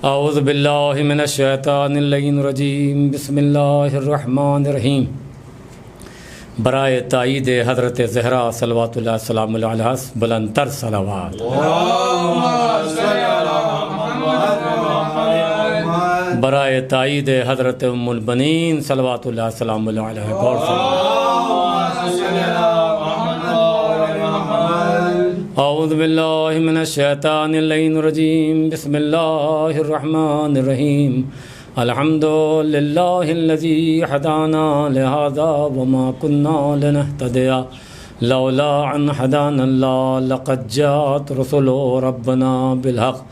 اعوذ باللہ من الشیطان اللعین الرجیم بسم اللہ الرحمن الرحیم۔ برائے تائید حضرت زہرا صلوات اللہ السلام علیہ بلندتر صلوات۔ برائے تائید حضرت ام البنین صلوات اللہ السلام علیہ غور سے اعوذ باللہ من الشیطان اللعین الرجیم بسم اللہ الرحمن الرحیم۔ الحمد للہ الذی ہدانا لہذا وما کنا لنہتدی لولا ان ہدانا اللہ لقد جاءت رسل ربنا بالحق۔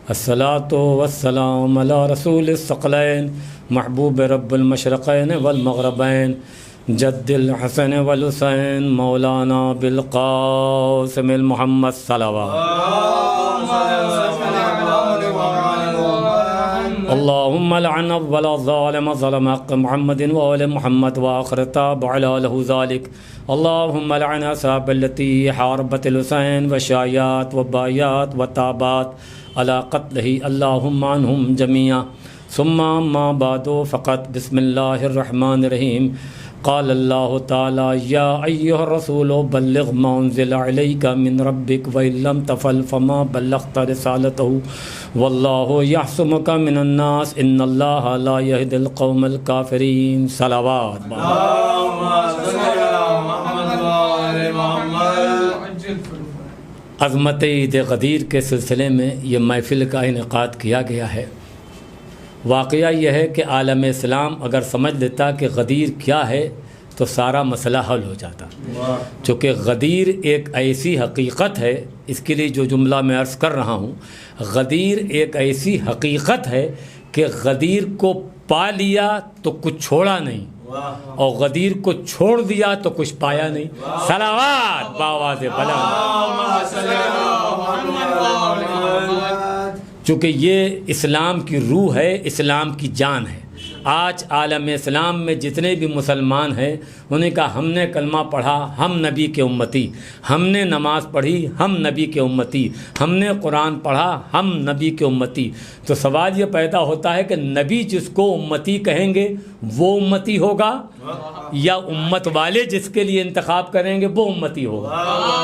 الصلاۃ والسلام علی رسول الثقلین محبوب رب المشرقین والمغربین جد الحسن والحسین مولانا بالقاسم المحمد صلوات۔ اللہم لعن ولا ظالم ظلم حق محمد وآل محمد وآخر تاب علی له ذلك۔ اللہم لعن اصحاب التي حاربت الحسین وشایات وبایات وتابات علی قتلہ اللہم عنہم جميعا۔ ثم ما بعد فقط بسم اللہ الرحمن الرحیم۔ قال اللہ تعالی یا ایہا الرسول بلغ ما انزل علیک من ربک وإن لم تفعل فما بلغت رسالتہ واللہ یعصمک من الناس ان اللہ لا یہدی القوم الکافرین۔ صلوات۔ عظمت عید غدیر کے سلسلے میں یہ محفل کا انعقاد کیا گیا ہے۔ واقعہ یہ ہے کہ عالم اسلام اگر سمجھ لیتا کہ غدیر کیا ہے تو سارا مسئلہ حل ہو جاتا، چونکہ غدیر ایک ایسی حقیقت ہے، اس کے لیے جو جملہ میں عرض کر رہا ہوں، غدیر ایک ایسی حقیقت ہے کہ غدیر کو پا لیا تو کچھ چھوڑا نہیں، اور غدیر کو چھوڑ دیا تو کچھ پایا نہیں۔ صلوات بآواز بلند۔ چونکہ یہ اسلام کی روح ہے، اسلام کی جان ہے۔ آج عالم اسلام میں جتنے بھی مسلمان ہیں انہیں کہا ہم نے کلمہ پڑھا ہم نبی کے امتی، ہم نے نماز پڑھی ہم نبی کے امتی، ہم نے قرآن پڑھا ہم نبی کے امتی۔ تو سوال یہ پیدا ہوتا ہے کہ نبی جس کو امتی کہیں گے وہ امتی ہوگا یا امت والے جس کے لیے انتخاب کریں گے وہ امتی ہوگا؟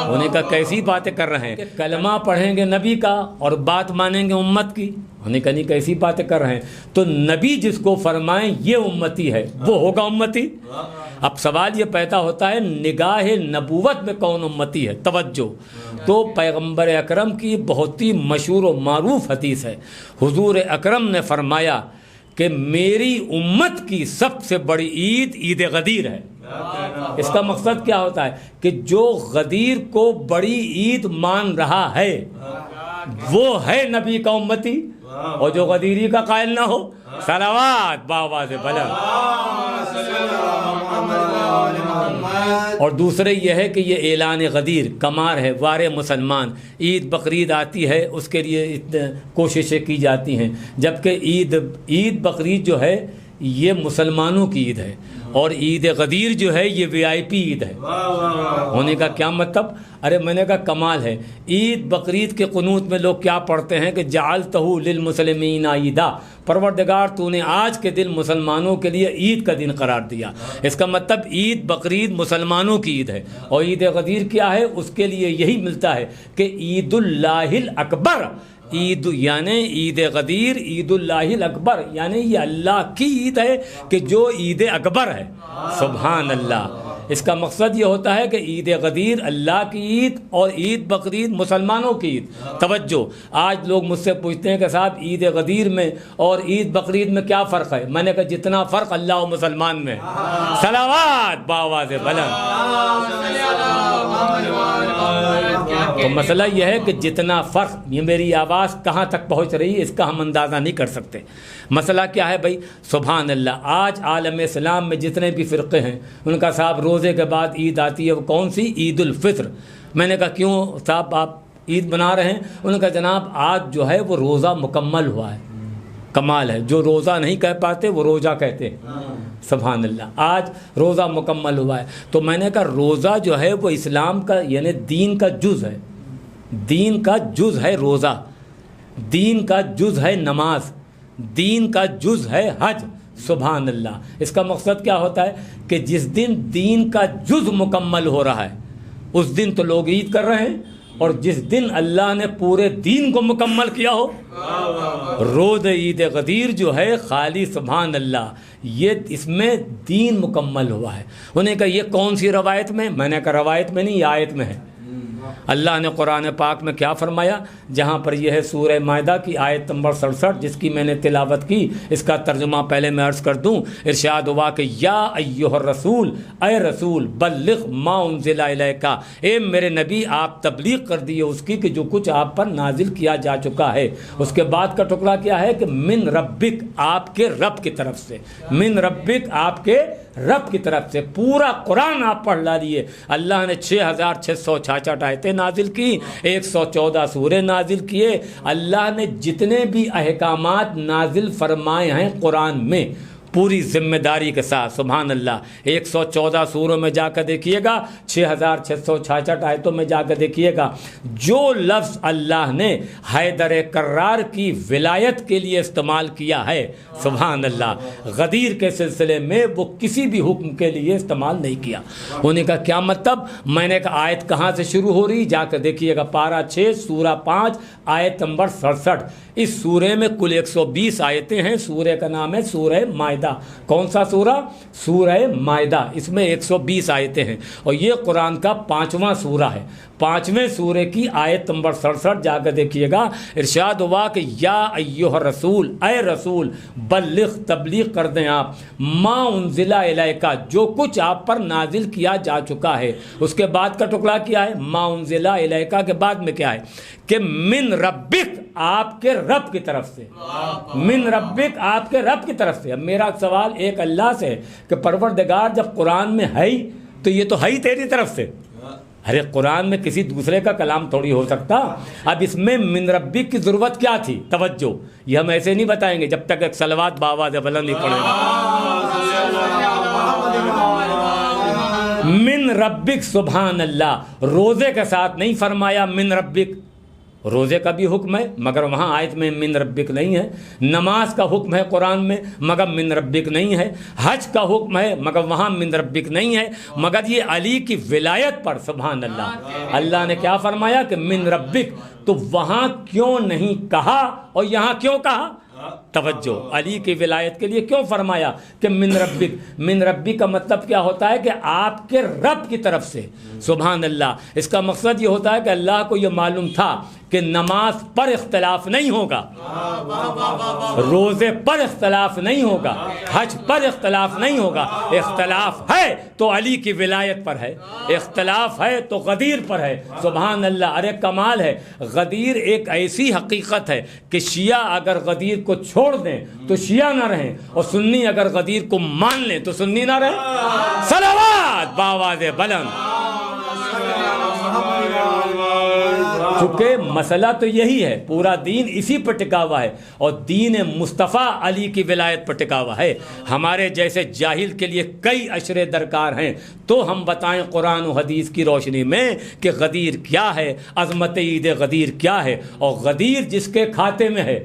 انہیں کہا کیسی باتیں کر رہے ہیں کہ کلمہ پڑھیں گے نبی کا اور بات مانیں گے امت کی؟ انہیں کہا نہیں کیسی باتیں کر رہے ہیں، تو نبی جس کو فرمائیں یہ امتی ہے وہ ہوگا امتی۔ اب سوال یہ پیدا ہوتا ہے نگاہ نبوت میں کون امتی ہے؟ توجہ، تو پیغمبر اکرم کی بہت ہی مشہور و معروف حدیث ہے۔ حضور اکرم نے فرمایا کہ میری امت کی سب سے بڑی عید عید غدیر ہے۔ اس کا مقصد کیا ہوتا ہے کہ جو غدیر کو بڑی عید مان رہا ہے وہ ہے نبی کا امتی، اور جو غدیری کا قائل نہ ہو۔ صلوات بآواز بلند۔ اور دوسرے یہ ہے کہ یہ اعلان غدیر کمار ہے، وار مسلمان۔ عید بقرعید آتی ہے اس کے لیے کوششیں کی جاتی ہیں، جبکہ عید بقرعید جو ہے یہ مسلمانوں کی عید ہے، اور عید غدیر جو ہے یہ VIP عید ہے۔ ہونے کا کیا مطلب؟ ارے میں نے کہا کمال ہے۔ عید بقرعید کے قنوت میں لوگ کیا پڑھتے ہیں کہ جعلتہ للمسلمین عیدا، پروردگار تو نے آج کے دن مسلمانوں کے لیے عید کا دن قرار دیا۔ اس کا مطلب عید بقرعید مسلمانوں کی عید ہے، اور عید غدیر کیا ہے؟ اس کے لیے یہی ملتا ہے کہ عید اللہ الاکبر، عید یعنی عید غدیر عید اللہ الاکبر، یعنی یہ اللہ کی عید ہے کہ جو عید اکبر ہے۔ سبحان اللہ۔ اس کا مقصد یہ ہوتا ہے کہ عید غدیر اللہ کی عید اور عید بقرعید مسلمانوں کی عید۔ توجہ، آج لوگ مجھ سے پوچھتے ہیں کہ صاحب عید غدیر میں اور عید بقرعید میں کیا فرق ہے؟ میں نے کہا جتنا فرق اللہ و مسلمان میں۔ صلوات بآواز بلند۔ تو مسئلہ یہ ہے کہ جتنا فرق، یہ میری آواز کہاں تک پہنچ رہی ہے اس کا ہم اندازہ نہیں کر سکتے۔ مسئلہ کیا ہے بھائی؟ سبحان اللہ۔ آج عالم اسلام میں جتنے بھی فرقے ہیں ان کا صاحب روزے کے بعد عید آتی ہے، وہ کون سی؟ عید الفطر۔ میں نے کہا کیوں صاحب آپ عید بنا رہے ہیں؟ انہوں نے کہا جناب آج جو ہے وہ روزہ مکمل ہوا ہے۔ کمال ہے، جو روزہ نہیں کہہ پاتے وہ روزہ کہتے ہیں۔ سبحان اللہ، آج روزہ مکمل ہوا ہے۔ تو میں نے کہا روزہ جو ہے وہ اسلام کا یعنی دین کا جز ہے، دین کا جز ہے روزہ، دین کا جز ہے نماز، دین کا جز ہے حج، سبحان اللہ۔ اس کا مقصد کیا ہوتا ہے کہ جس دن دین کا جز مکمل ہو رہا ہے اس دن تو لوگ عید کر رہے ہیں، اور جس دن اللہ نے پورے دین کو مکمل کیا ہو، روز عید غدیر جو ہے خالی سبحان اللہ، یہ اس میں دین مکمل ہوا ہے۔ انہوں نے کہا یہ کون سی روایت میں؟ میں نے کہا روایت میں نہیں، یہ آیت میں ہے۔ اللہ نے قرآن پاک میں کیا فرمایا؟ جہاں پر یہ ہے سورہ مائدہ کی آیت نمبر 67 جس کی میں نے تلاوت کی، اس کا ترجمہ پہلے میں عرض کر دوں۔ ارشاد ہوا کہ یا ایھا الرسول، اے رسول، بلغ ما انزل الیک، اے میرے نبی آپ تبلیغ کر دیے اس کی کہ جو کچھ آپ پر نازل کیا جا چکا ہے۔ اس کے بعد کا ٹکڑا کیا ہے کہ من ربک، آپ کے رب کی طرف سے، من ربک آپ کے رب کی طرف سے۔ پورا قرآن آپ پڑھ لیے۔ اللہ نے 6666 آیتیں نازل کی، 114 سورے نازل کیے۔ اللہ نے جتنے بھی احکامات نازل فرمائے ہیں قرآن میں پوری ذمہ داری کے ساتھ، سبحان اللہ، 114 سوروں میں جا کر دیکھیے گا، 6666 آیتوں میں جا کر دیکھیے گا، جو لفظ اللہ نے حیدر کرار کی ولایت کے لیے استعمال کیا ہے، سبحان اللہ، غدیر کے سلسلے میں وہ کسی بھی حکم کے لیے استعمال نہیں کیا۔ انہوں نے کہا کیا مطلب؟ میں نے کہا آیت کہاں سے شروع ہو رہی؟ جا کر دیکھیے گا، پارہ 6 سورہ 5 آیت نمبر 67۔ اس سورے میں کل 120 آیتیں ہیں۔ سورے کا نام ہے سورہ مائدہ۔ کون سا سورہ؟ سورہ مائدہ۔ اس میں 120 آیتیں ہیں، اور یہ قرآن کا 5واں سورہ ہے۔ 5ویں سورے کی آیت نمبر 67 جا کر دیکھیے گا، ارشاد ہوا کہ یا ایھا الرسول، اے رسول، بلغ تبلیغ کر دیں آپ، ما انزل الیک، جو کچھ آپ پر نازل کیا جا چکا ہے۔ اس کے بعد کا ٹکڑا کیا ہے؟ ما انزل الیک کے بعد میں کیا ہے کہ من ربک، آپ کے رب کی طرف سے، من ربک آپ کے رب کی طرف سے۔ اب میرا سوال ایک اللہ سے ہے کہ پروردگار جب قرآن میں ہے تو یہ تو ہے ہی تیری طرف سے، ارے قرآن میں کسی دوسرے کا کلام تھوڑی ہو سکتا۔ اب اس میں من ربک کی ضرورت کیا تھی؟ توجہ، یہ ہم ایسے نہیں بتائیں گے جب تک ایک صلوات باواز بلند نہیں پڑے گا۔ من ربک، سبحان اللہ، روزے کے ساتھ نہیں فرمایا من ربک، روزے کا بھی حکم ہے مگر وہاں آیت میں من ربک نہیں ہے۔ نماز کا حکم ہے قرآن میں مگر من ربک نہیں ہے۔ حج کا حکم ہے مگر وہاں من ربک نہیں ہے۔ مگر یہ علی کی ولایت پر، سبحان اللہ، اللہ نے کیا فرمایا کہ من ربک، تو وہاں کیوں نہیں کہا اور یہاں کیوں کہا؟ توجہ، علی کی ولایت کے لیے کیوں فرمایا کہ من ربک؟ من ربک کا مطلب کیا ہوتا ہے کہ آپ کے رب کی طرف سے، سبحان اللہ۔ اس کا مقصد یہ ہوتا ہے کہ اللہ کو یہ معلوم تھا کہ نماز پر اختلاف نہیں ہوگا، روزے پر اختلاف نہیں ہوگا، حج پر اختلاف نہیں ہوگا۔ اختلاف ہے تو علی کی ولایت پر ہے، اختلاف ہے تو غدیر پر ہے، سبحان اللہ۔ ارے کمال ہے، غدیر ایک ایسی حقیقت ہے کہ شیعہ اگر غدیر کو چھوڑ دیں تو شیعہ نہ رہیں، اور سنی اگر غدیر کو مان لیں تو سنی نہ رہیں۔ صلوات باواز بلند۔ چونکہ مسئلہ تو یہی ہے، پورا دین اسی پر ٹکا ہوا ہے، اور دین مصطفیٰ علی کی ولایت پر ٹکا ہوا ہے۔ ہمارے جیسے جاہل کے لیے کئی اشرے درکار ہیں تو ہم بتائیں قرآن و حدیث کی روشنی میں کہ غدیر کیا ہے، عظمت عید غدیر کیا ہے، اور غدیر جس کے کھاتے میں ہے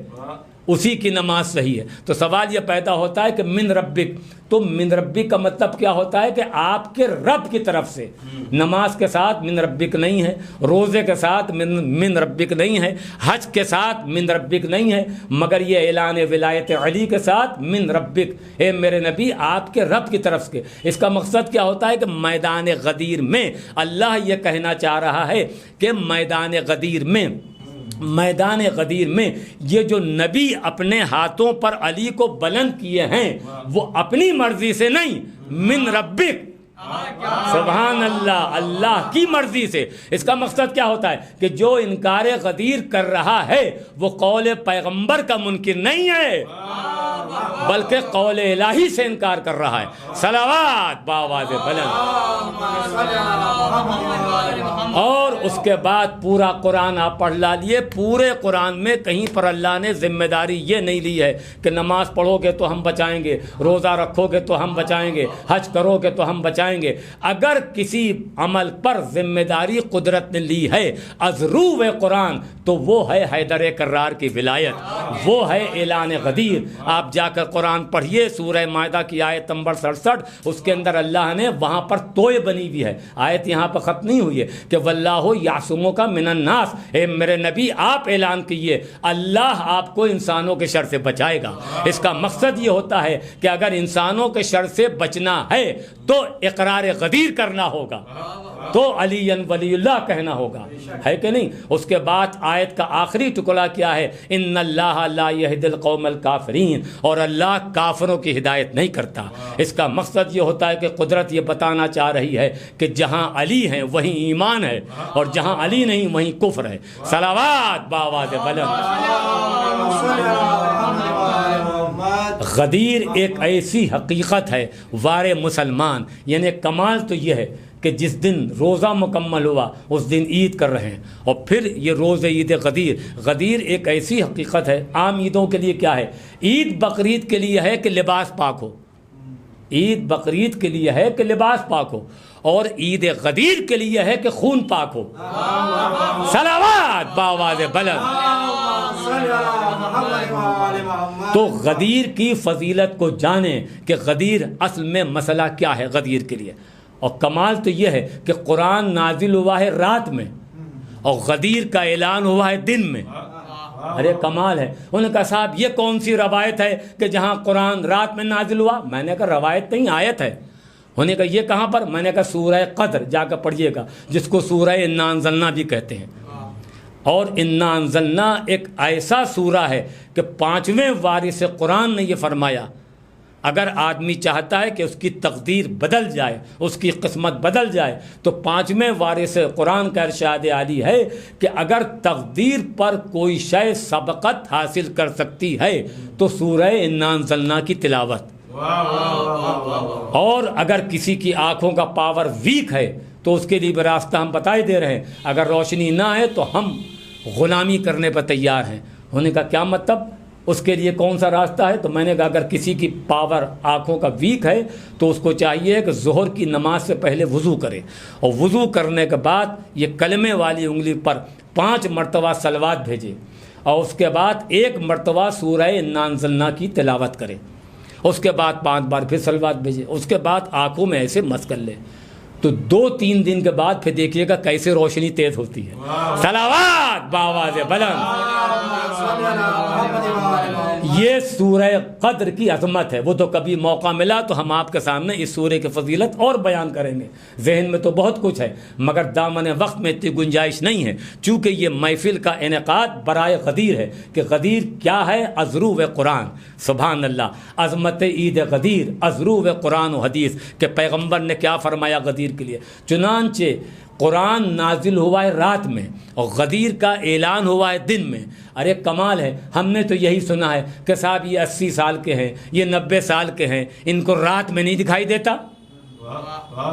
اسی کی نماز صحیح ہے۔ تو سوال یہ پیدا ہوتا ہے کہ من ربک، تو من ربک کا مطلب کیا ہوتا ہے کہ آپ کے رب کی طرف سے۔ نماز کے ساتھ من ربک نہیں ہے، روزے کے ساتھ من ربک نہیں ہے، حج کے ساتھ من ربک نہیں ہے، مگر یہ اعلان ولایت علی کے ساتھ من ربک، اے میرے نبی آپ کے رب کی طرف سے۔ اس کا مقصد کیا ہوتا ہے کہ میدان غدیر میں اللہ یہ کہنا چاہ رہا ہے کہ میدان غدیر میں یہ جو نبی اپنے ہاتھوں پر علی کو بلند کیے ہیں وہ اپنی مرضی سے نہیں، من ربک، سبحان اللہ، اللہ کی مرضی سے۔ اس کا مقصد کیا ہوتا ہے کہ جو انکار غدیر کر رہا ہے وہ قول پیغمبر کا منکر نہیں ہے، بلکہ قول الہی سے انکار کر رہا ہے. صلوات بآواز بلند. اور اس کے بعد پورا قرآن آپ پڑھ لالیے. پورے قرآن میں کہیں پر اللہ نے ذمہ داری یہ نہیں لی ہے کہ نماز پڑھو گے تو ہم بچائیں گے, روزہ رکھو گے تو ہم بچائیں گے, حج کرو گے تو ہم بچائیں گے. اگر کسی عمل پر ذمہ داری قدرت نے لی ہے از روح قرآن تو وہ ہے حیدر کرار کی ولایت, وہ ہے اعلان غدیر. آپ جا کر قرآن پڑھیے سورہ مائدہ کی آیت نمبر 67, اس کے اندر اللہ نے وہاں پر توئے بنی ہوئی ہے. آیت یہاں پر ختم نہیں ہوئی ہے کہ واللہ یعصمک من الناس. اے میرے نبی آپ اعلان کیے اللہ آپ کو انسانوں کے شر سے بچائے گا. اس کا مقصد یہ ہوتا ہے کہ اگر انسانوں کے شر سے بچنا ہے تو اقرار غدیر کرنا ہوگا, تو علی ولی اللہ کہنا ہوگا, ہے کہ نہیں. اس کے بعد آیت کا آخری ٹکڑا کیا ہے, ان اللہ لا یہدی القوم الکافرین, اور اللہ کافروں کی ہدایت نہیں کرتا. اس کا مقصد یہ ہوتا ہے کہ قدرت یہ بتانا چاہ رہی ہے کہ جہاں علی ہیں وہیں ایمان ہے, اور جہاں علی نہیں وہیں کفر ہے. صلوات بآواز بلند. غدیر ایک ایسی حقیقت ہے وار مسلمان, یعنی کمال تو یہ ہے کہ جس دن روزہ مکمل ہوا اس دن عید کر رہے ہیں, اور پھر یہ روز عید غدیر. غدیر ایک ایسی حقیقت ہے. عام عیدوں کے لیے کیا ہے, عید بقرعید کے لیے ہے کہ لباس پاک ہو, عید بقرعید کے لیے ہے کہ لباس پاک ہو, اور عید غدیر کے لیے ہے کہ خون پاک ہو. صلوات بآواز بلند. تو غدیر کی فضیلت کو جانیں کہ غدیر اصل میں مسئلہ کیا ہے غدیر کے لیے. اور کمال تو یہ ہے کہ قرآن نازل ہوا ہے رات میں اور غدیر کا اعلان ہوا ہے دن میں. ارے کمال ہے. انہوں نے کہا صاحب یہ کون سی روایت ہے کہ جہاں قرآن رات میں نازل ہوا؟ میں نے کہا روایت نہیں آیت ہے. انہوں نے کہا یہ کہاں پر؟ میں نے کہا سورہ قدر جا کر پڑھیے گا, جس کو سورہ انا انزلنا بھی کہتے ہیں. اور انا انزلنا ایک ایسا سورہ ہے کہ 5ویں وارث قرآن نے یہ فرمایا اگر آدمی چاہتا ہے کہ اس کی تقدیر بدل جائے, اس کی قسمت بدل جائے, تو 5ویں وارث قرآن کا ارشاد عالی ہے کہ اگر تقدیر پر کوئی شے سبقت حاصل کر سکتی ہے تو سورہ انا انزلنا کی تلاوت. اور اگر کسی کی آنکھوں کا پاور ویک ہے تو اس کے لیے بھی راستہ ہم بتائے دے رہے ہیں. اگر روشنی نہ ہے تو ہم غلامی کرنے پر تیار ہیں. انہوں نے کہا کیا مطلب, اس کے لیے کون سا راستہ ہے؟ تو میں نے کہا اگر کسی کی پاور آنکھوں کا ویک ہے تو اس کو چاہیے کہ ظہر کی نماز سے پہلے وضو کرے, اور وضو کرنے کے بعد یہ کلمے والی انگلی پر 5 مرتبہ صلوات بھیجے, اور اس کے بعد 1 مرتبہ سورہ انا انزلنا کی تلاوت کرے, اس کے بعد 5 بار پھر صلوات بھیجے, اس کے بعد آنکھوں میں ایسے مس کر لے. تو 2-3 دن کے بعد پھر دیکھیے گا کیسے روشنی تیز ہوتی ہے. صلوات بآواز بلند. یہ سورہ قدر کی عظمت ہے. وہ تو کبھی موقع ملا تو ہم آپ کے سامنے اس سورہ کی فضیلت اور بیان کریں گے. ذہن میں تو بہت کچھ ہے مگر دامن وقت میں اتنی گنجائش نہیں ہے, چونکہ یہ محفل کا انعقاد برائے غدیر ہے کہ غدیر کیا ہے, ازرو و قرآن. سبحان اللہ. عظمت عید غدیر, ازرو و قرآن و حدیث, کہ پیغمبر نے کیا فرمایا غدیر کے لیے. چنانچہ قرآن نازل ہوا ہے رات میں اور غدیر کا اعلان ہوا ہے دن میں. ارے کمال ہے. ہم نے تو یہی سنا ہے کہ صاحب یہ 80 سال کے ہیں, یہ 90 سال کے ہیں, ان کو رات میں نہیں دکھائی دیتا.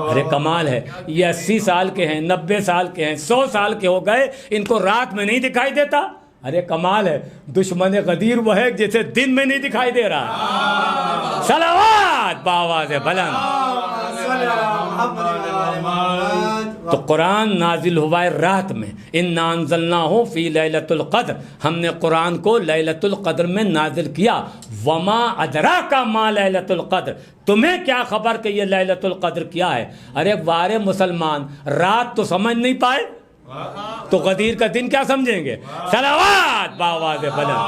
ارے کمال ہے. یہ 80 سال کے ہیں, 90 سال کے ہیں, 100 سال کے ہو گئے, ان کو رات میں نہیں دکھائی دیتا. ارے کمال ہے. دشمن غدیر وہ ہے جسے دن میں نہیں دکھائی دے رہا. صلوات بآواز بلند. تو قرآن نازل ہوا ہے رات میں. انا انزلناہ فی لیلۃ القدر, ہم نے قرآن کو لیلۃ القدر میں نازل کیا. وما ادراک ما لیلۃ القدر, تمہیں کیا خبر کہ یہ لیلۃ القدر کیا ہے. ارے وارے مسلمان, رات تو سمجھ نہیں پائے تو غدیر کا دن کیا سمجھیں گے. صلوات بآواز بلند.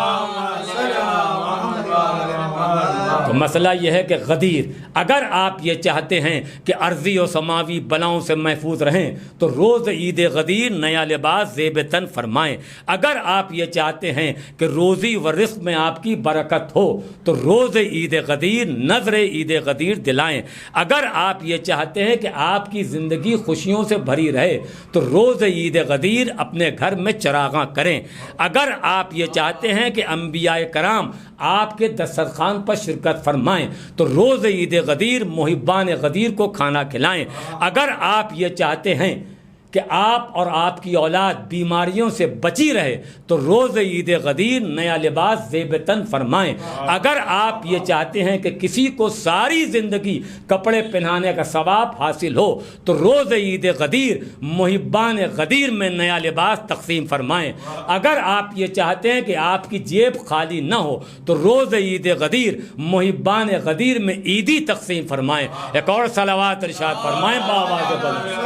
تو مسئلہ یہ ہے کہ غدیر, اگر آپ یہ چاہتے ہیں کہ ارضی و سماوی بلاؤں سے محفوظ رہیں تو روز عید غدیر نیا لباس زیب تن فرمائیں. اگر آپ یہ چاہتے ہیں کہ روزی و رزق میں آپ کی برکت ہو تو روز عید غدیر نظر عید غدیر دلائیں. اگر آپ یہ چاہتے ہیں کہ آپ کی زندگی خوشیوں سے بھری رہے تو روز عید غدیر اپنے گھر میں چراغاں کریں. اگر آپ یہ چاہتے ہیں کہ انبیاء کرام آپ کے دسترخوان پر شرکت فرمائیں تو روز عید غدیر محبان غدیر کو کھانا کھلائیں۔ اگر آپ یہ چاہتے ہیں کہ آپ اور آپ کی اولاد بیماریوں سے بچی رہے تو روز عید غدیر نیا لباس زیب تن فرمائیں۔ اگر آپ یہ چاہتے ہیں کہ کسی کو ساری زندگی کپڑے پہنانے کا ثواب حاصل ہو تو روز عید غدیر محبان غدیر میں نیا لباس تقسیم فرمائیں۔ اگر آپ یہ چاہتے ہیں کہ آپ کی جیب خالی نہ ہو تو روز عید غدیر محبان غدیر میں عیدی تقسیم فرمائیں۔ ایک اور صلوات ارشاد فرمائیں بآواز بلند۔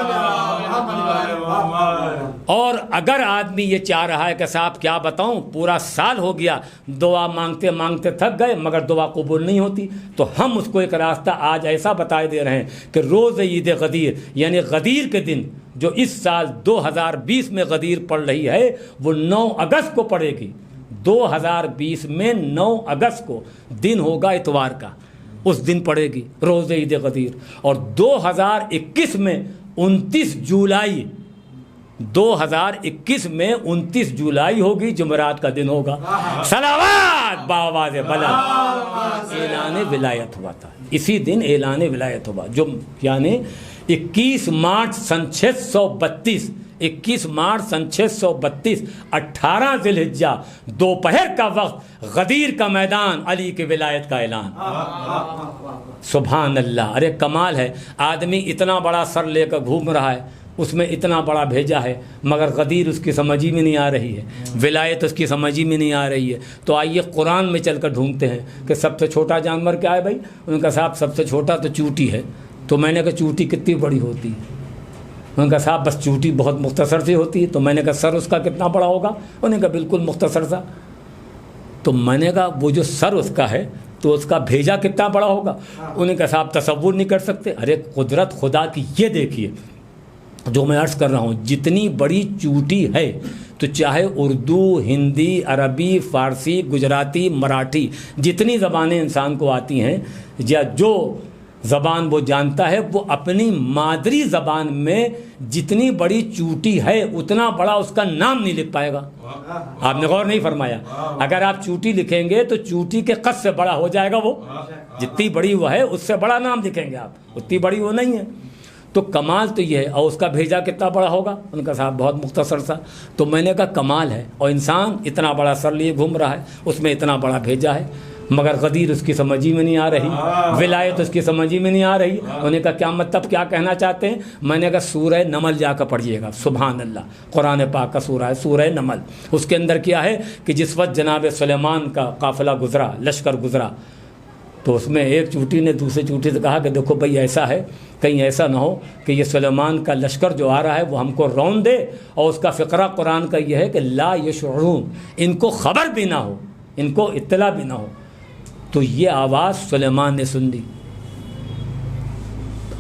اور اگر آدمی یہ چاہ رہا ہے کہ صاحب کیا بتاؤں پورا سال ہو گیا دعا مانگتے مانگتے تھک گئے مگر دعا قبول نہیں ہوتی، تو ہم اس کو ایک راستہ آج ایسا بتا دے رہے ہیں کہ روز عید غدیر یعنی غدیر کے دن جو اس سال 2020 میں غدیر پڑ رہی ہے وہ 9 اگست کو پڑے گی۔ 2020 میں 9 اگست کو دن ہوگا اتوار کا، اس دن پڑے گی روز عید غدیر۔ اور 2021 میں 29 جولائی 2021 میں 29 جولائی ہوگی، جمعرات کا دن ہوگا۔ صلوات بآواز بلند۔ اعلان ولایت ہوا تھا، اسی دن اعلان ولایت ہوا، جو یعنی 21 مارچ سن 632 21 مارچ سن 632 18 ذی الحجہ دوپہر کا وقت غدیر کا میدان علی کی ولایت کا اعلان۔ سبحان اللہ، ارے کمال ہے، آدمی اتنا بڑا سر لے کر گھوم رہا ہے، اس میں اتنا بڑا بھیجا ہے مگر غدیر اس کی سمجھی میں نہیں آ رہی ہے، ولایت اس کی سمجھی میں نہیں آ رہی ہے۔ تو آئیے قرآن میں چل کر ڈھونڈتے ہیں کہ سب سے چھوٹا جانور کیا ہے بھائی؟ ان کا صاحب سب سے چھوٹا تو چوٹی ہے۔ تو میں نے کہا چوٹی کتنی بڑی ہوتی ہے؟ انہوں نے کہا صاحب بس چوٹی بہت مختصر سی ہوتی ہے۔ تو میں نے کہا سر اس کا کتنا بڑا ہوگا؟ انہوں نے کہا بالکل مختصر سا۔ تو میں نے کہا وہ جو سر اس کا ہے تو اس کا بھیجا کتنا بڑا ہوگا؟ انہوں نے کہا صاحب تصور نہیں کر سکتے۔ ارے قدرت خدا کی یہ دیکھیے جو میں عرض کر رہا ہوں، جتنی بڑی چوٹی ہے تو چاہے اردو، ہندی، عربی، فارسی، گجراتی، مراٹھی جتنی زبانیں انسان کو آتی ہیں یا جو زبان وہ جانتا ہے وہ اپنی مادری زبان میں جتنی بڑی چوٹی ہے اتنا بڑا اس کا نام نہیں لکھ پائے گا۔ آپ نے غور نہیں فرمایا؟ اگر آپ چوٹی لکھیں گے تو چوٹی کے قد سے بڑا ہو جائے گا، وہ جتنی بڑی وہ ہے اس سے بڑا نام لکھیں گے آپ، اتنی بڑی وہ نہیں ہے۔ تو کمال تو یہ ہے۔ اور اس کا بھیجا کتنا بڑا ہوگا؟ ان کا صاحب بہت مختصر سا۔ تو میں نے کہا کمال ہے، اور انسان اتنا بڑا سر لیے گھوم رہا ہے، اس میں اتنا بڑا بھیجا ہے مگر غدیر اس کی سمجھی میں نہیں آ رہی، ولایت اس کی سمجھی میں نہیں آ رہی۔ انہوں نے کہا کیا مطلب، کیا کہنا چاہتے ہیں؟ میں نے کہا سورہ نمل جا کر پڑھیے گا۔ سبحان اللہ، قرآن پاک کا سورہ ہے سورہ نمل۔ اس کے اندر کیا ہے کہ جس وقت جناب سلیمان کا قافلہ گزرا، لشکر گزرا، تو اس میں ایک چوٹی نے دوسری چوٹی سے کہا کہ دیکھو بھائی ایسا ہے، کہیں ایسا نہ ہو کہ یہ سلیمان کا لشکر جو آ رہا ہے وہ ہم کو رون دے۔ اور اس کا فقرہ قرآن کا یہ ہے کہ لا یشعرون، ان کو خبر بھی نہ ہو، ان کو اطلاع بھی نہ ہو۔ تو یہ آواز سلیمان نے سن لی۔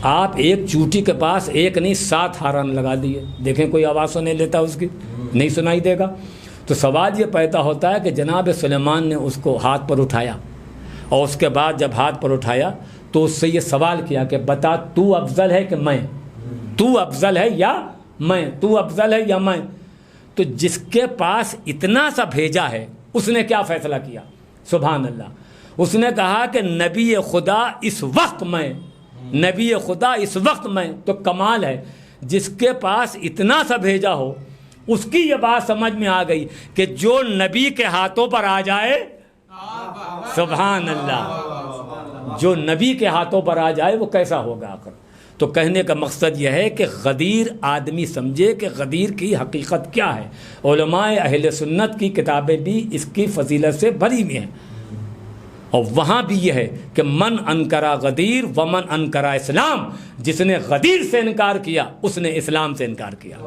آپ ایک چوٹی کے پاس ایک نہیں 7 ہارن لگا دیے، دیکھیں کوئی آواز سنے لیتا اس کی؟ نہیں سنائی دے گا۔ تو سوال یہ پیدا ہوتا ہے کہ جناب سلیمان نے اس کو ہاتھ پر اٹھایا، اور اس کے بعد جب ہاتھ پر اٹھایا تو اس سے یہ سوال کیا کہ بتا تو افضل ہے کہ میں؟ تو افضل ہے یا میں؟ تو افضل ہے یا میں؟ تو جس کے پاس اتنا سا بھیجا ہے اس نے کیا فیصلہ کیا؟ سبحان اللہ، اس نے کہا کہ نبی خدا اس وقت میں، نبی خدا اس وقت میں۔ تو کمال ہے، جس کے پاس اتنا سا بھیجا ہو اس کی یہ بات سمجھ میں آ گئی کہ جو نبی کے ہاتھوں پر آ جائے، سبحان اللہ، جو نبی کے ہاتھوں پر آ جائے وہ کیسا ہوگا آخر۔ تو کہنے کا مقصد یہ ہے کہ غدیر آدمی سمجھے کہ غدیر کی حقیقت کیا ہے۔ علماء اہل سنت کی کتابیں بھی اس کی فضیلت سے بھری ہوئی ہیں، اور وہاں بھی یہ ہے کہ من انکرا غدیر ومن انکرا اسلام، جس نے غدیر سے انکار کیا اس نے اسلام سے انکار کیا۔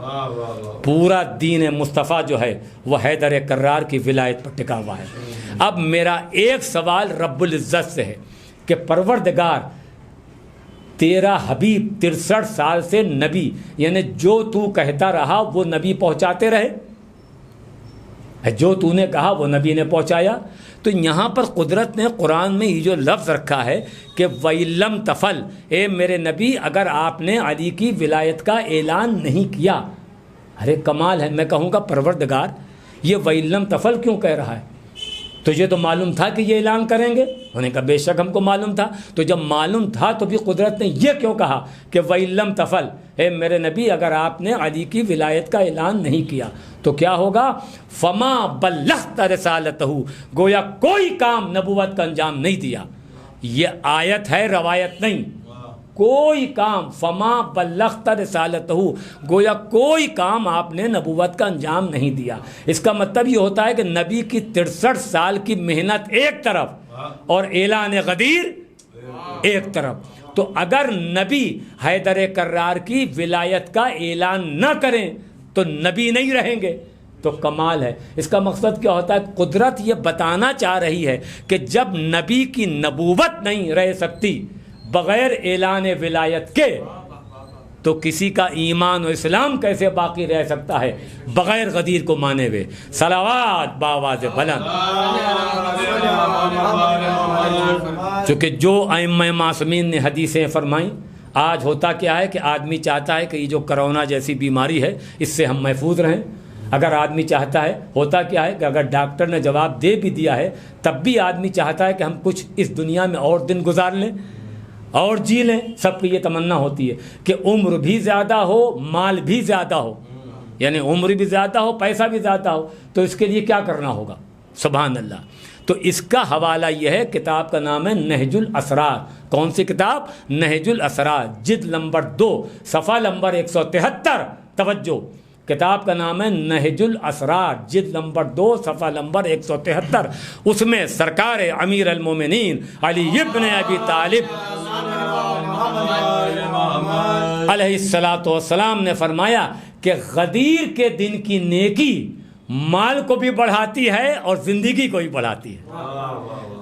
پورا دین مصطفیٰ جو ہے وہ حیدر کرار کی ولایت پر ٹکا ہوا ہے۔ اب میرا ایک سوال رب العزت سے ہے کہ پروردگار تیرا حبیب 63 سال سے نبی، یعنی جو تو کہتا رہا وہ نبی پہنچاتے رہے، جو تو نے کہا وہ نبی نے پہنچایا۔ تو یہاں پر قدرت نے قرآن میں یہ جو لفظ رکھا ہے کہ وَإِلَّمْ تَفَلْ، اے میرے نبی اگر آپ نے علی کی ولایت کا اعلان نہیں کیا۔ ارے کمال ہے، میں کہوں گا پروردگار یہ وَإِلَّمْ تَفَلْ کیوں کہہ رہا ہے؟ تجھے تو معلوم تھا کہ یہ اعلان کریں گے؟ انہوں نے کہا بے شک ہم کو معلوم تھا. تو جب معلوم تھا تو بھی قدرت نے یہ کیوں کہا کہ وَإِن لَمْ تَفْعَلْ، اے میرے نبی اگر آپ نے علی کی ولایت کا اعلان نہیں کیا تو کیا ہوگا؟ فَمَا بَلَّغْتَ رِسَالَتَهُ، گویا کوئی کام نبوت کا انجام نہیں دیا. یہ آیت ہے، روایت نہیں. کوئی کام، فما بلغت رسالتہ، گویا کوئی کام آپ نے نبوت کا انجام نہیں دیا. اس کا مطلب یہ ہوتا ہے کہ نبی کی 63 سال کی محنت ایک طرف اور اعلان غدیر ایک طرف. تو اگر نبی حیدر کرار کی ولایت کا اعلان نہ کریں تو نبی نہیں رہیں گے. تو کمال ہے. اس کا مقصد کیا ہوتا ہے؟ قدرت یہ بتانا چاہ رہی ہے کہ جب نبی کی نبوت نہیں رہ سکتی بغیر اعلان ولایت کے، تو کسی کا ایمان و اسلام کیسے باقی رہ سکتا ہے بغیر غدیر کو مانے ہوئے؟ صلوات باواز بلند. چونکہ جو ائمہ معصومین نے حدیثیں فرمائیں، آج ہوتا کیا ہے کہ آدمی چاہتا ہے کہ یہ جو کرونا جیسی بیماری ہے اس سے ہم محفوظ رہیں. اگر آدمی چاہتا ہے، ہوتا کیا ہے کہ اگر ڈاکٹر نے جواب دے بھی دیا ہے تب بھی آدمی چاہتا ہے کہ ہم کچھ اس دنیا میں اور دن گزار لیں اور جی لیں. سب کی یہ تمنا ہوتی ہے کہ عمر بھی زیادہ ہو، مال بھی زیادہ ہو، یعنی عمر بھی زیادہ ہو، پیسہ بھی زیادہ ہو. تو اس کے لیے کیا کرنا ہوگا؟ سبحان اللہ. تو اس کا حوالہ یہ ہے، کتاب کا نام ہے نہج الاسرار. کون سی کتاب؟ نہج الاسرار، جلد نمبر 2، صفحہ نمبر 173. توجہ، کتاب کا نام ہے نہج الاسرار، جلد نمبر 2، صفحہ نمبر 173. اس میں سرکار امیر المومنین علی ابن ابی طالب علیہ الصلاۃ والسلام نے فرمایا کہ غدیر کے دن کی نیکی مال کو بھی بڑھاتی ہے اور زندگی کو بھی بڑھاتی ہے.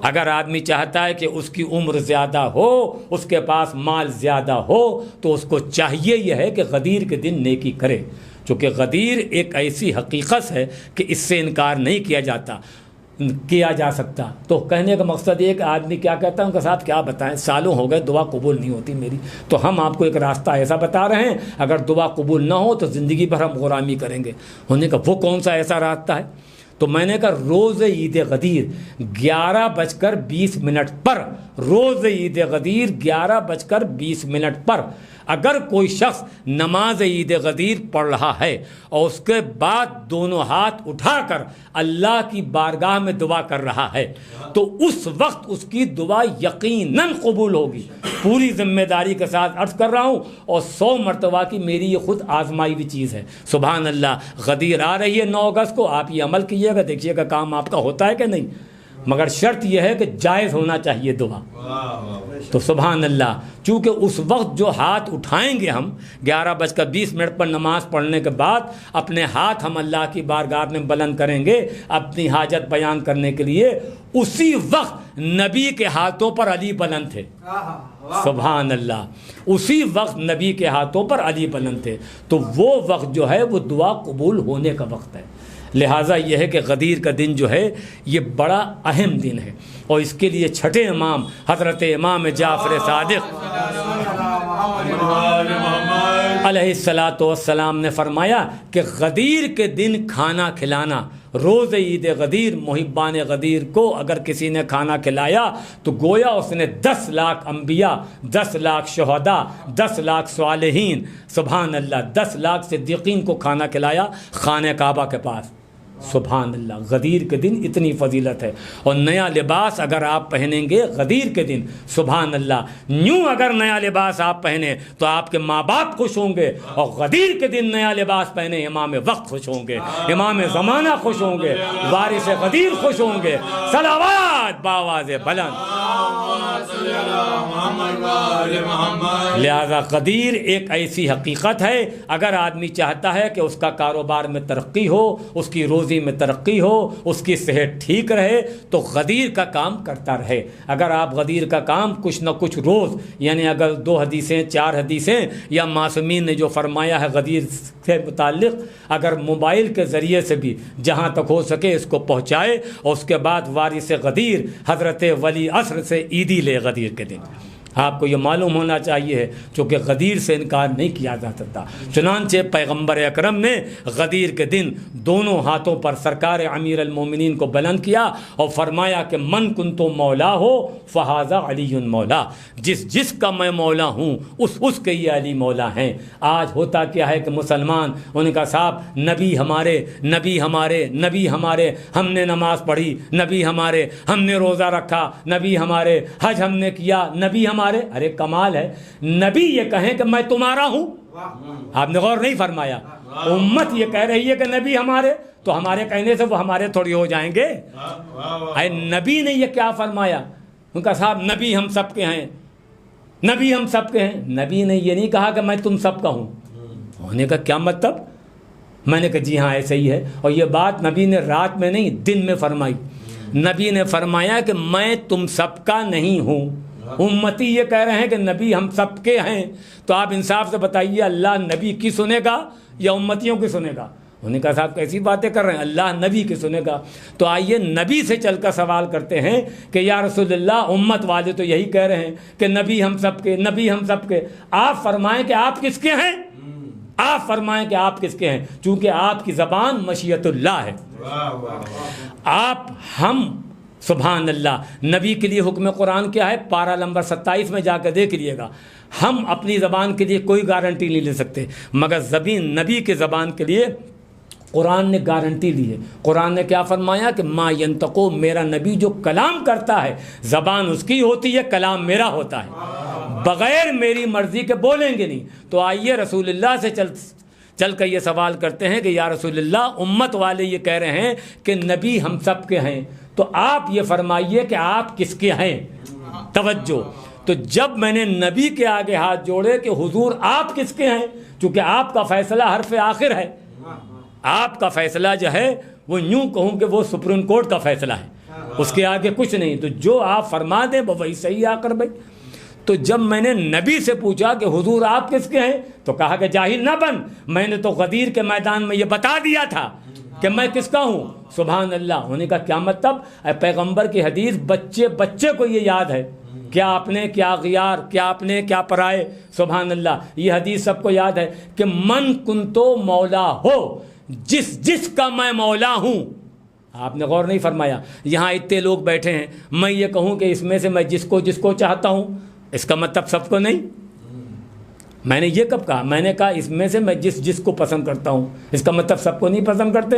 اگر آدمی چاہتا ہے کہ اس کی عمر زیادہ ہو، اس کے پاس مال زیادہ ہو، تو اس کو چاہیے یہ ہے کہ غدیر کے دن نیکی کرے. چونکہ غدیر ایک ایسی حقیقت ہے کہ اس سے انکار نہیں کیا جا سکتا. تو کہنے کا مقصد یہ کہ آدمی کیا کہتا ہے، ان کے ساتھ کیا بتائیں، سالوں ہو گئے دعا قبول نہیں ہوتی میری. تو ہم آپ کو ایک راستہ ایسا بتا رہے ہیں، اگر دعا قبول نہ ہو تو زندگی بھر ہم غلامی کریں گے. ہونے کا وہ کون سا ایسا راستہ ہے؟ تو میں نے کہا روز عید غدیر 11:20 پر، روز عید غدیر 11:20 پر اگر کوئی شخص نماز عید غدیر پڑھ رہا ہے اور اس کے بعد دونوں ہاتھ اٹھا کر اللہ کی بارگاہ میں دعا کر رہا ہے تو اس وقت اس کی دعا یقیناً قبول ہوگی. پوری ذمہ داری کے ساتھ عرض کر رہا ہوں، اور 100 مرتبہ کی میری یہ خود آزمائی ہوئی چیز ہے. سبحان اللہ. غدیر آ رہی ہے 9 اگست کو، آپ یہ عمل کیجیے گا، دیکھیے گا کام آپ کا ہوتا ہے کہ نہیں. مگر شرط یہ ہے کہ جائز ہونا چاہیے دعا. تو سبحان اللہ، چونکہ اس وقت جو ہاتھ اٹھائیں گے ہم 11:20 پر نماز پڑھنے کے بعد، اپنے ہاتھ ہم اللہ کی بارگاہ میں بلند کریں گے اپنی حاجت بیان کرنے کے لیے. اسی وقت نبی کے ہاتھوں پر علی بلند تھے. سبحان اللہ. اسی وقت نبی کے ہاتھوں پر علی بلند تھے. تو وہ وقت جو ہے وہ دعا قبول ہونے کا وقت ہے. لہٰذا یہ ہے کہ غدیر کا دن جو ہے یہ بڑا اہم دن ہے، اور اس کے لیے چھٹے امام حضرت امام جعفر صادق علیہ الصلاۃ والسلام نے فرمایا کہ غدیر کے دن کھانا کھلانا، روز عید غدیر محبان غدیر کو اگر کسی نے کھانا کھلایا تو گویا اس نے 10 لاکھ انبیاء، 10 لاکھ شہداء، 10 لاکھ صالحین، سبحان اللہ، 10 لاکھ صدیقین کو کھانا کھلایا خانہ کعبہ کے پاس. سبحان اللہ. غدیر کے دن اتنی فضیلت ہے. اور نیا لباس اگر آپ پہنیں گے غدیر کے دن، سبحان اللہ، یوں اگر نیا لباس آپ پہنیں تو آپ کے ماں باپ خوش ہوں گے، اور غدیر کے دن نیا لباس پہنے امام وقت خوش ہوں گے، امام زمانہ خوش ہوں گے، وارث غدیر خوش ہوں گے. صلوات باواز بلند. لہذا غدیر ایک ایسی حقیقت ہے، اگر آدمی چاہتا ہے کہ اس کا کاروبار میں ترقی ہو، اس کی روزی میں ترقی ہو، اس کی صحت ٹھیک رہے، تو غدیر کا کام کرتا رہے. اگر آپ غدیر کا کام کچھ نہ کچھ روز، یعنی اگر 2 حدیثیں 4 حدیثیں یا معصومین نے جو فرمایا ہے غدیر سے متعلق، اگر موبائل کے ذریعے سے بھی جہاں تک ہو سکے اس کو پہنچائے، اور اس کے بعد وارث غدیر حضرت ولی عصر سے عیدی لے غدیر کے دن. آپ کو یہ معلوم ہونا چاہیے چونکہ غدیر سے انکار نہیں کیا جا سکتا۔ چنانچہ پیغمبر اکرم نے غدیر کے دن دونوں ہاتھوں پر سرکار امیر المومنین کو بلند کیا اور فرمایا کہ من کنتو مولا ہو فہذا علی مولا، جس کا میں مولا ہوں اس کے یہ علی مولا ہیں۔ آج ہوتا کیا ہے کہ مسلمان ان کا صاحب نبی ہمارے، نبی ہمارے، نبی ہمارے، ہم نے نماز پڑھی، نبی ہمارے، ہم نے روزہ رکھا، نبی ہمارے، حج ہم نے کیا، نبی ہمارے۔ ارے کمال ہے، نبی یہ کہیں کہ میں تمہارا ہوں، آپ نے غور نہیں فرمایا۔ امت یہ کہہ رہی ہے کہ نبی ہمارے، تو ہمارے کہنے سے وہ ہمارے تھوڑی ہو جائیں گے۔ اے نبی نے یہ کیا فرمایا؟ ان کا صاحب نبی ہم سب کے ہیں، نبی ہم سب کے ہیں۔ نبی نے یہ نہیں کہا کہ میں تم سب کا ہوں۔ ہونے کا کیا مطلب؟ میں نے کہا جی ہاں ایسے ہی ہے، اور یہ بات نبی نے رات میں نہیں دن میں فرمائی۔ نبی نے فرمایا کہ میں تم سب کا نہیں ہوں۔ امتی یہ کہہ رہے ہیں کہ نبی ہم سب کے ہیں، تو آپ انصاف سے بتائیے اللہ نبی کی سنے گا یا امتیوں کی سنے گا؟ انہوں نے کہا صاحب کیسی باتیں کر رہے ہیں، اللہ نبی کی سنے گا۔ تو آئیے نبی سے چل کر سوال کرتے ہیں کہ یا رسول اللہ امت والے تو یہی کہہ رہے ہیں کہ نبی ہم سب کے، نبی ہم سب کے، آپ فرمائیں کہ آپ کس کے ہیں؟ آپ فرمائیں کہ آپ کس کے ہیں، چونکہ آپ کی زبان مشیت اللہ ہے۔ آپ ہم سبحان اللہ، نبی کے لیے حکم قرآن کیا ہے؟ پارہ نمبر 27 میں جا کے دیکھ لیے گا۔ ہم اپنی زبان کے لیے کوئی گارنٹی نہیں لے سکتے، مگر نبی کے زبان کے لیے قرآن نے گارنٹی لی ہے۔ قرآن نے کیا فرمایا کہ ما ینطقو، میرا نبی جو کلام کرتا ہے زبان اس کی ہوتی ہے، کلام میرا ہوتا ہے، بغیر میری مرضی کے بولیں گے نہیں۔ تو آئیے رسول اللہ سے چل کر یہ سوال کرتے ہیں کہ یا رسول اللہ امت والے یہ کہہ رہے ہیں کہ نبی ہم سب کے ہیں، تو آپ یہ فرمائیے کہ آپ کس کے ہیں؟ توجہ۔ تو جب میں نے نبی کے آگے ہاتھ جوڑے کہ حضور آپ کس کے ہیں، چونکہ آپ کا فیصلہ حرف آخر ہے، آپ کا فیصلہ جو ہے وہ یوں کہوں کہ وہ سپریم کورٹ کا فیصلہ ہے، اس کے آگے کچھ نہیں، تو جو آپ فرما دیں وہ وہی صحیح آ کر بھائی۔ تو جب میں نے نبی سے پوچھا کہ حضور آپ کس کے ہیں، تو کہا کہ جاہل نہ بن، میں نے تو غدیر کے میدان میں یہ بتا دیا تھا کہ میں کس کا ہوں۔ سبحان اللہ۔ ہونے کا کیا مطلب؟ اے پیغمبر کی حدیث بچے کو یہ یاد ہے، کیا آپ نے، کیا غیار، کیا آپ نے، کیا پرائے۔ سبحان اللہ، یہ حدیث سب کو یاد ہے کہ من کنتو مولا ہو، جس کا میں مولا ہوں۔ آپ نے غور نہیں فرمایا، یہاں اتنے لوگ بیٹھے ہیں، میں یہ کہوں کہ اس میں سے میں جس کو چاہتا ہوں، اس کا مطلب سب کو نہیں۔ میں نے یہ کب کہا؟ میں نے کہا اس میں سے میں جس کو پسند کرتا ہوں، اس کا مطلب سب کو نہیں پسند کرتے۔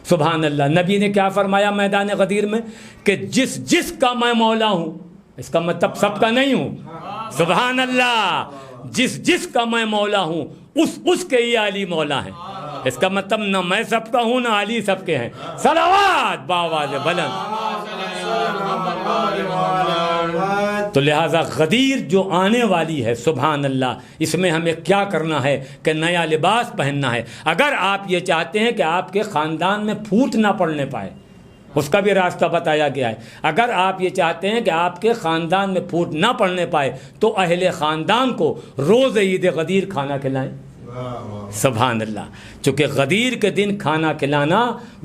سبحان اللہ۔ نبی نے کیا فرمایا میدان غدیر میں کہ جس کا میں مولا ہوں، اس کا مطلب سب کا نہیں ہوں۔ سبحان اللہ۔ جس کا میں مولا ہوں اس کے یہ علی مولا ہیں، اس کا مطلب نہ میں سب کا ہوں نہ علی سب کے ہیں۔ صلوات باواز بلند۔ تو لہٰذا غدیر جو آنے والی ہے، سبحان اللہ، اس میں ہمیں کیا کرنا ہے کہ نیا لباس پہننا ہے۔ اگر آپ یہ چاہتے ہیں کہ آپ کے خاندان میں پھوٹ نہ پڑنے پائے، اس کا بھی راستہ بتایا گیا ہے۔ اگر آپ یہ چاہتے ہیں کہ آپ کے خاندان میں پھوٹ نہ پڑنے پائے تو اہل خاندان کو روز عید غدیر کھانا کھلائیں۔ سبحان اللہ۔ چونکہ غدیر کے دن کھانا کھلانا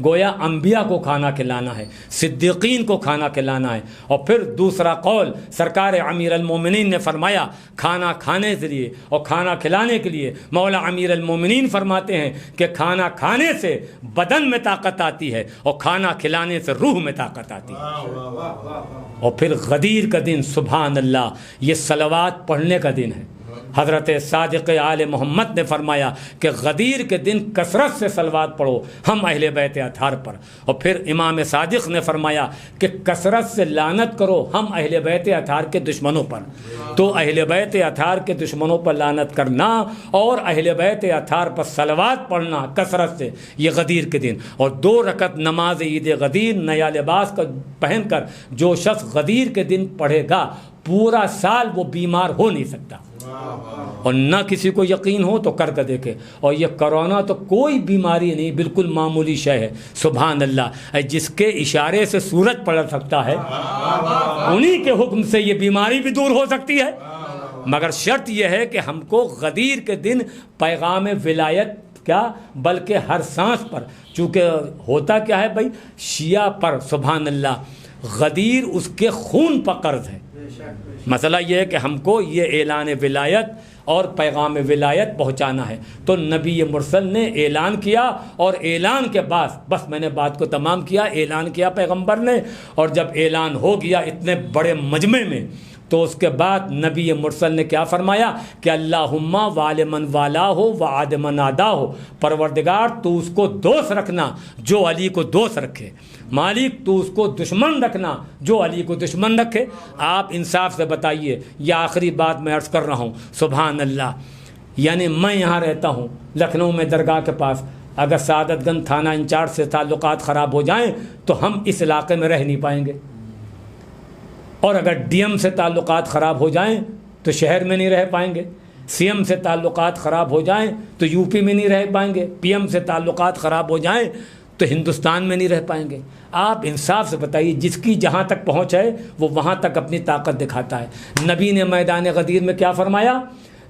گویا انبیاء کو کھانا کھلانا ہے، صدیقین کو کھانا کھلانا ہے۔ اور پھر دوسرا قول سرکار امیر المومنین نے فرمایا، کھانا کھانے کے لیے اور کھانا کھلانے کے لیے مولا امیر المومنین فرماتے ہیں کہ کھانا کھانے سے بدن میں طاقت آتی ہے اور کھانا کھلانے سے روح میں طاقت آتی ہے۔ اور پھر غدیر کا دن، سبحان اللہ، یہ صلوات پڑھنے کا دن ہے۔ حضرت صادق آل محمد نے فرمایا کہ غدیر کے دن کثرت سے صلوات پڑھو ہم اہل بیت اطہار پر۔ اور پھر امام صادق نے فرمایا کہ کثرت سے لعنت کرو ہم اہل بیت اطہار کے دشمنوں پر۔ تو اہل بیت اطہار کے دشمنوں پر لعنت کرنا اور اہل بیت اطہار پر صلوات پڑھنا کثرت سے، یہ غدیر کے دن۔ اور 2 رکعت نماز عید غدیر نیا لباس کا پہن کر جو شخص غدیر کے دن پڑھے گا پورا سال وہ بیمار ہو نہیں سکتا۔ اور نہ کسی کو یقین ہو تو کر کے دیکھے۔ اور یہ کرونا تو کوئی بیماری نہیں، بالکل معمولی شے ہے۔ سبحان اللہ۔ جس کے اشارے سے سورج پڑ سکتا ہے انہی کے حکم سے یہ بیماری بھی دور ہو سکتی ہے، مگر شرط یہ ہے کہ ہم کو غدیر کے دن پیغام ولایت کیا بلکہ ہر سانس پر، چونکہ ہوتا کیا ہے بھائی، شیعہ پر سبحان اللہ غدیر اس کے خون پر قرض ہے۔ مسئلہ یہ ہے کہ ہم کو یہ اعلان ولایت اور پیغام ولایت پہنچانا ہے، تو نبی مرسل نے اعلان کیا، اور اعلان کے بعد بس میں نے بات کو تمام کیا، اعلان کیا پیغمبر نے، اور جب اعلان ہو گیا اتنے بڑے مجمع میں، تو اس کے بعد نبی مرسل نے کیا فرمایا کہ اللہم وال من والا ہو وعاد من عادا ہو، پروردگار تو اس کو دوست رکھنا جو علی کو دوست رکھے، مالک تو اس کو دشمن رکھنا جو علی کو دشمن رکھے۔ آپ انصاف سے بتائیے، یہ آخری بات میں عرض کر رہا ہوں، سبحان اللہ، یعنی میں یہاں رہتا ہوں لکھنؤ میں درگاہ کے پاس، اگر سعادت گنج تھانہ انچارج سے تعلقات خراب ہو جائیں تو ہم اس علاقے میں رہ نہیں پائیں گے، اور اگر ڈی ایم سے تعلقات خراب ہو جائیں تو شہر میں نہیں رہ پائیں گے، سی ایم سے تعلقات خراب ہو جائیں تو یو پی میں نہیں رہ پائیں گے، پی ایم سے تعلقات خراب ہو جائیں تو ہندوستان میں نہیں رہ پائیں گے۔ آپ انصاف سے بتائیے، جس کی جہاں تک پہنچ ہے وہ وہاں تک اپنی طاقت دکھاتا ہے۔ نبی نے میدان غدیر میں کیا فرمایا؟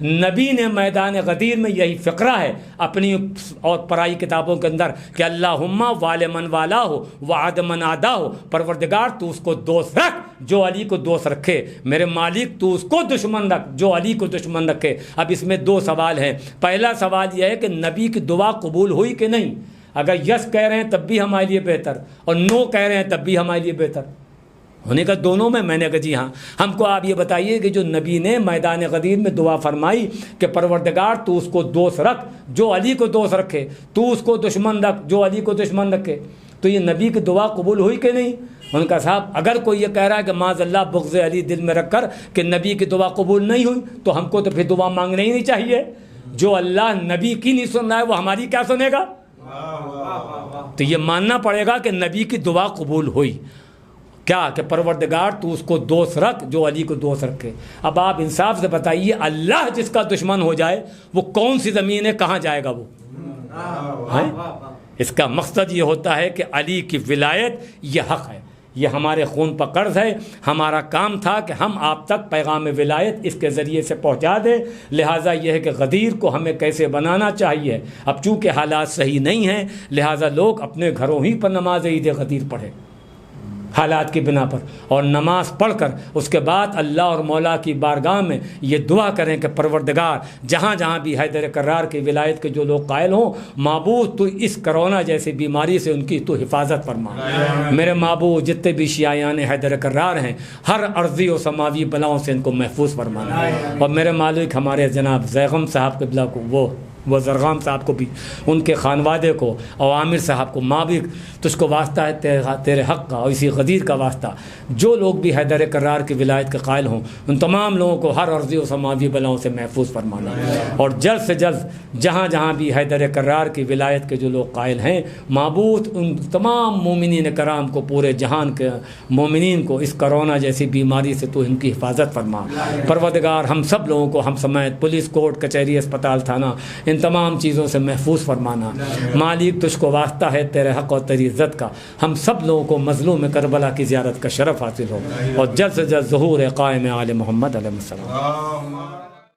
نبی نے میدان غدیر میں یہی فقرہ ہے اپنی اور پرائی کتابوں کے اندر کہ اللہم وال من والا ہو وعاد من عادا ہو، پروردگار تو اس کو دوست رکھ جو علی کو دوست رکھے، میرے مالک تو اس کو دشمن رکھ جو علی کو دشمن رکھے۔ اب اس میں دو سوال ہیں، پہلا سوال یہ ہے کہ نبی کی دعا قبول ہوئی کہ نہیں؟ اگر یس کہہ رہے ہیں تب بھی ہمارے لیے بہتر، اور نو کہہ رہے ہیں تب بھی ہمارے لیے بہتر ہونے کا دونوں میں نے کہا جی ہاں۔ ہم کو آپ یہ بتائیے کہ جو نبی نے میدان غدیر میں دعا فرمائی کہ پروردگار تو اس کو دوست رکھ جو علی کو دوست رکھے، تو اس کو دشمن رکھ جو علی کو دشمن رکھے، تو یہ نبی کی دعا قبول ہوئی کہ نہیں؟ ان کا صاحب اگر کوئی یہ کہہ رہا ہے کہ معاذ اللہ بغض علی دل میں رکھ کر کہ نبی کی دعا قبول نہیں ہوئی، تو ہم کو تو پھر دعا مانگنا ہی نہیں چاہیے۔ جو اللہ نبی کی نہیں سن رہا ہے وہ ہماری کیا سنے گا؟ تو یہ ماننا پڑے گا کہ نبی کی دعا قبول ہوئی، کیا کہ پروردگار تو اس کو دوست رکھ جو علی کو دوست رکھے۔ اب آپ انصاف سے بتائیے، اللہ جس کا دشمن ہو جائے وہ کون سی زمین ہے، کہاں جائے گا وہ؟ اس کا مقصد یہ ہوتا ہے کہ علی کی ولایت یہ حق ہے، یہ ہمارے خون پر قرض ہے، ہمارا کام تھا کہ ہم آپ تک پیغام ولایت اس کے ذریعے سے پہنچا دیں۔ لہٰذا یہ ہے کہ غدیر کو ہمیں کیسے بنانا چاہیے۔ اب چونکہ حالات صحیح نہیں ہیں لہٰذا لوگ اپنے گھروں ہی پر نماز عید غدیر پڑھیں حالات کی بنا پر، اور نماز پڑھ کر اس کے بعد اللہ اور مولا کی بارگاہ میں یہ دعا کریں کہ پروردگار جہاں جہاں بھی حیدر کرار کی ولایت کے جو لوگ قائل ہوں، معبود تو اس کرونا جیسی بیماری سے ان کی تو حفاظت فرما۔ میرے معبود جتنے بھی شیعیان حیدر کرار ہیں ہر عرضی و سماوی بلاؤں سے ان کو محفوظ فرمانا، اور میرے مالک ہمارے جناب زیغم صاحب قبلہ کو وہ زرغام صاحب کو بھی، ان کے خانوادے کو، اور عامر صاحب کو، ماں بھی تجھ کو واسطہ ہے تیرے حق کا، اور اسی غدیر کا واسطہ، جو لوگ بھی حیدر کرار کی ولایت کے قائل ہوں ان تمام لوگوں کو ہر عرضی و سماوی بلاؤں سے محفوظ فرمانا، اور جلد سے جلد جہاں جہاں بھی حیدر کرار کی ولایت کے جو لوگ قائل ہیں، معبود ان تمام مومنین کرام کو، پورے جہان کے مومنین کو اس کرونا جیسی بیماری سے تو ان کی حفاظت فرما۔ پروردگار ہم سب لوگوں کو، ہم سمیت پولیس، کورٹ، کچہری، اسپتال، تھانہ، ان تمام چیزوں سے محفوظ فرمانا۔ مالک تجھ کو واسطہ ہے تیرے حق اور تیری عزت کا، ہم سب لوگوں کو مظلوم کربلا کی زیارت کا شرف حاصل ہو، اور جلد سے جلد ظہور قائم آل محمد علیہ السلام۔